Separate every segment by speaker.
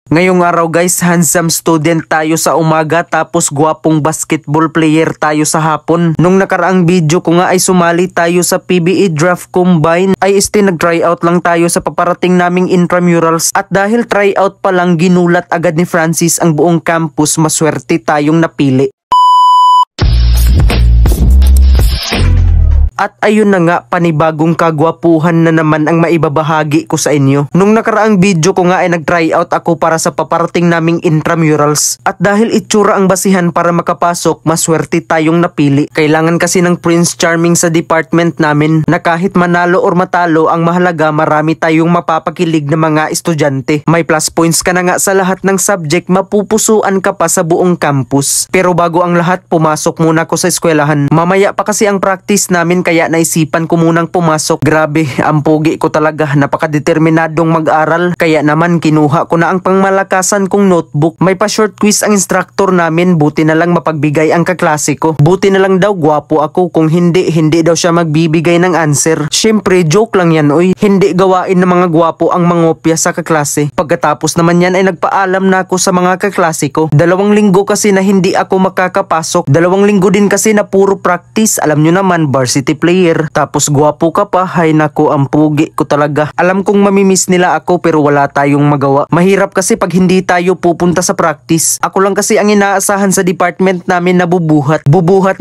Speaker 1: Ngayong araw guys, handsome student tayo sa umaga tapos gwapong basketball player tayo sa hapon. Nung nakaraang video ko nga ay sumali tayo sa PBA Draft Combine ay nag-tryout lang tayo sa paparating naming intramurals at dahil tryout pa lang ginulat agad ni Francis ang buong campus, maswerte tayong napili. At ayun na nga, panibagong kagwapuhan na naman ang maibabahagi ko sa inyo. Nung nakaraang video ko nga ay nag-tryout ako para sa paparating naming intramurals. At dahil itsura ang basihan para makapasok, maswerte tayong napili. Kailangan kasi ng Prince Charming sa department namin na kahit manalo or matalo, ang mahalaga marami tayong mapapakilig na mga estudyante. May plus points ka na nga sa lahat ng subject, mapupusuan ka pa sa buong campus. Pero bago ang lahat, pumasok muna ako sa eskwelahan. Mamaya pa kasi ang practice namin, kaya naisipan ko munang pumasok. Grabe, ang pogi ko talaga, napakadeterminadong mag-aral. Kaya naman kinuha ko na ang pangmalakasan kong notebook. May pa short quiz ang instructor namin, buti na lang mapagbigay ang kaklase ko. Buti na lang daw gwapo ako, kung hindi daw siya magbibigay ng answer. Syempre, joke lang yan oy. Hindi gawain ng mga gwapo ang mangopya sa kaklase. Pagkatapos naman yan ay nagpaalam na ako sa mga kaklase ko. 2 linggo kasi na hindi ako makakapasok. 2 linggo din kasi na puro practice. Alam nyo naman, varsity player, tapos gwapo ka pa. Hay nako, ang pugi ko talaga. Alam kong mamimiss nila ako pero wala tayong magawa. Mahirap kasi pag hindi tayo pupunta sa practice. Ako lang kasi ang inaasahan sa department namin na bubuhat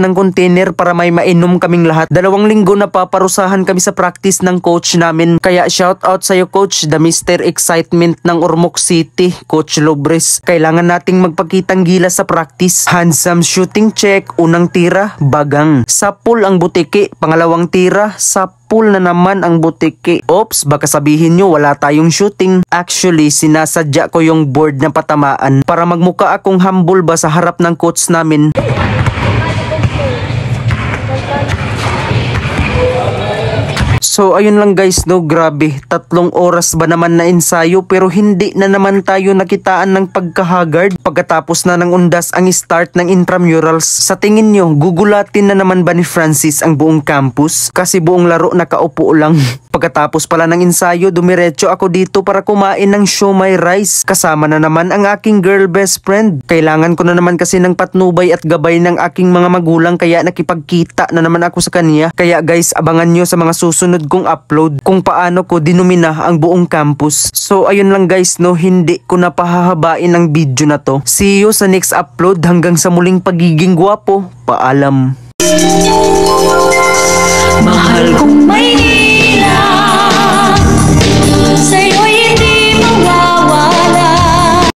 Speaker 1: ng container para may mainom kaming lahat. 2 linggo na paparusahan kami sa practice ng coach namin. Kaya shout out sa'yo coach, the Mr. Excitement ng Ormoc City, Coach Lobres. Kailangan nating magpakitang gilas sa practice. Handsome shooting check, unang tira, bagang. Sapul ang butiki, pangalawang tira, sapul na naman ang butiki. Oops, baka sabihin nyo wala tayong shooting. Actually, sinasadya ko yung board na patamaan para magmuka akong humble ba sa harap ng coach namin. So ayun lang guys no, grabe, 3 oras ba naman na ensayo pero hindi na naman tayo nakitaan ng pagkahagard. Pagkatapos na ng undas ang start ng intramurals, sa tingin nyo gugulatin na naman ba ni Francis ang buong campus? Kasi buong laro nakaupo lang. Pagkatapos pala ng ensayo, dumiretso ako dito para kumain ng siomai rice. Kasama na naman ang aking girl best friend. Kailangan ko na naman kasi ng patnubay at gabay ng aking mga magulang kaya nakipagkita na naman ako sa kanya. Kaya guys, abangan nyo sa mga susunod kong upload kung paano ko dinumina ang buong campus. So ayun lang guys no, hindi ko na pahahabain ang video na to. See you sa next upload. Hanggang sa muling pagiging gwapo. Paalam.
Speaker 2: Mahal kong Maynila, sa'yo